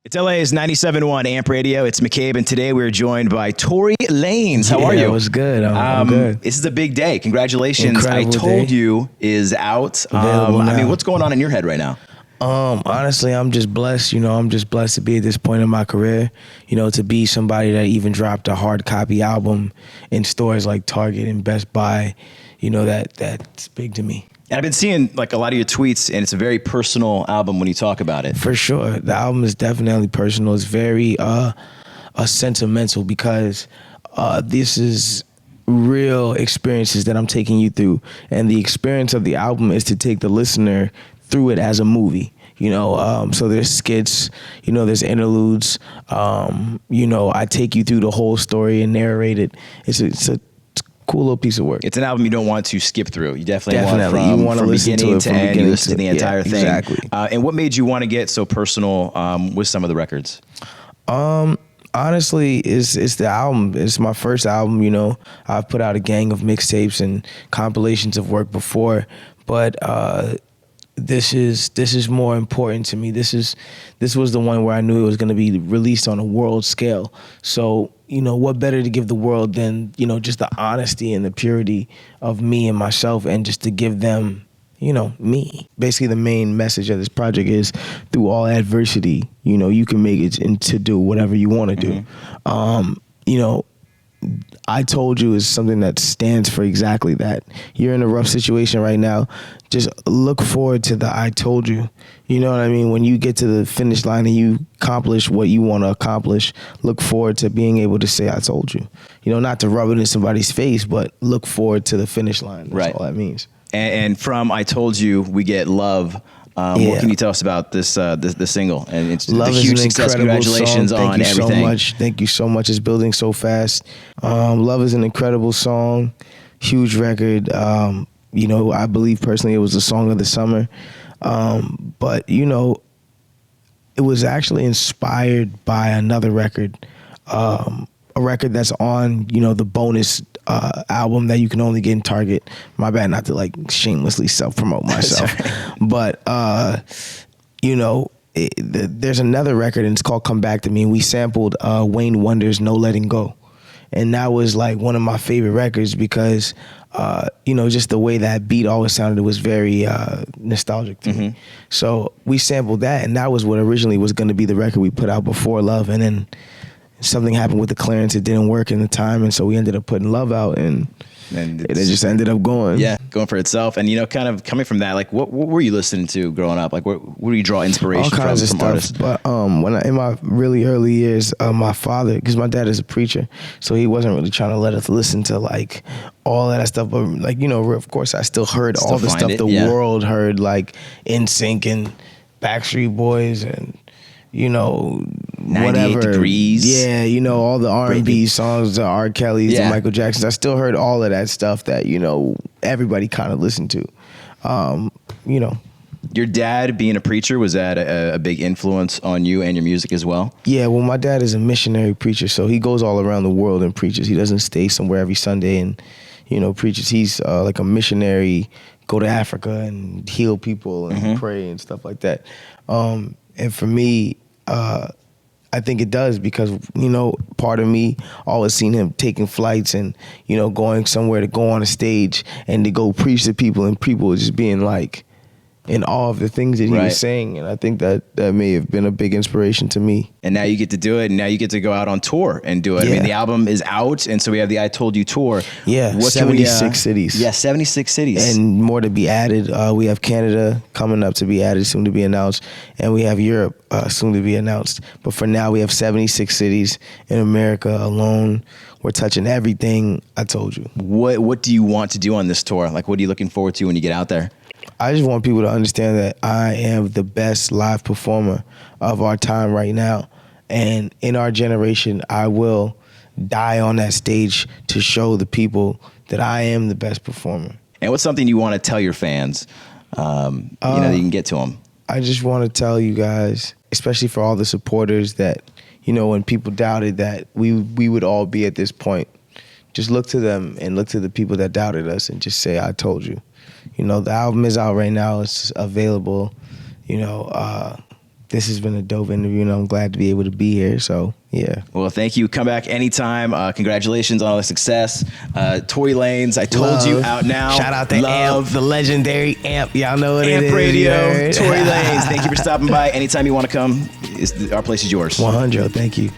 It's LA's 97.1 Amp Radio. It's McCabe, and today we're joined by Tory Lanez. How are you? It was good. I'm good. This is a big day. Congratulations. Incredible I Told day. You is out. Available I now. mean, what's going on in your head right now? Honestly, I'm just blessed. I'm just blessed to be at this point in my career. To be somebody that even dropped a hard copy album in stores like Target and Best Buy. That's big to me. And I've been seeing like a lot of your tweets, and it's a very personal album when you talk about it. For sure. The album is definitely personal. It's very sentimental because this is real experiences that I'm taking you through. And the experience of the album is to take the listener through it as a movie. So there's skits, there's interludes. I take you through the whole story and narrate it. It's a cool little piece of work. It's an album you don't want to skip through. You definitely you want to listen to it from beginning to end. You listen to the entire thing. Exactly. And what made you want to get so personal with some of the records? Honestly, it's the album. It's my first album. I've put out a gang of mixtapes and compilations of work before, but this is more important to me. This was the one where I knew it was going to be released on a world scale. So, what better to give the world than, just the honesty and the purity of me and myself, and just to give them, me. Basically, the main message of this project is through all adversity, you can make it and to do whatever you want to do. I Told You is something that stands for exactly that. You're in a rough situation right now. Just look forward to the I told you. You know what I mean? When you get to the finish line and you accomplish what you want to accomplish, look forward to being able to say I told you. Not to rub it in somebody's face, but look forward to the finish line. That's all that means. And from I Told You, we get Love. What can you tell us about this single? And it's Love a huge success. Congratulations on everything. Thank you so much. Thank you so much. It's building so fast. Love is an incredible song, huge record. I believe personally it was the song of the summer. But it was actually inspired by another record, a record that's on, the bonus album that you can only get in Target. My bad not to shamelessly self-promote myself. But, there's another record and it's called Come Back to Me. And we sampled Wayne Wonder's No Letting Go. And that was one of my favorite records because, just the way that beat always sounded, it was very nostalgic to me. So we sampled that, and that was what originally was going to be the record we put out before Love. And then something happened with the clearance. It didn't work in the time, and so we ended up putting Love out, and it just ended up going. Yeah, going for itself. And, kind of coming from that, what were you listening to growing up? Where do you draw inspiration from? All kinds of stuff. Artists? But in my really early years, my father, because my dad is a preacher, so he wasn't really trying to let us listen to all of that stuff. But of course, I still heard all the stuff the world heard, like NSYNC and Backstreet Boys and 98 whatever. Degrees. Yeah, all the R&B songs, the R. Kellys, the Michael Jacksons. I still heard all of that stuff that, everybody kind of listened to. Your dad being a preacher, was that a big influence on you and your music as well? Yeah, well, my dad is a missionary preacher, so he goes all around the world and preaches. He doesn't stay somewhere every Sunday and, preaches. He's like a missionary, go to Africa and heal people and pray and stuff like that. And for me, I think it does because, part of me always seen him taking flights and, going somewhere to go on a stage and to go preach to people, and people just being in awe of the things that he was saying. And I think that may have been a big inspiration to me. And now you get to do it, and now you get to go out on tour and do it. Yeah. I mean, the album is out, and so we have the I Told You tour. Yeah, 76 cities. Yeah, 76 cities. And more to be added. We have Canada coming up to be added, soon to be announced. And we have Europe soon to be announced. But for now, we have 76 cities in America alone. We're touching everything I told you. What do you want to do on this tour? What are you looking forward to when you get out there? I just want people to understand that I am the best live performer of our time right now. And in our generation, I will die on that stage to show the people that I am the best performer. And what's something you want to tell your fans, that you can get to them? I just want to tell you guys, especially for all the supporters that, when people doubted that we would all be at this point, just look to them and look to the people that doubted us and just say, I told you. The album is out right now. It's available. There's this has been a dope interview, and I'm glad to be able to be here. So yeah. Well, thank you. Come back anytime. Congratulations on all the success. Tory Lanez, I told you, out now. Shout out to Amp, the legendary Amp. Y'all know what Amp it is. Radio, Tory Lanez. Thank you for stopping by. Anytime you want to come, our place is yours. 100. Thank you.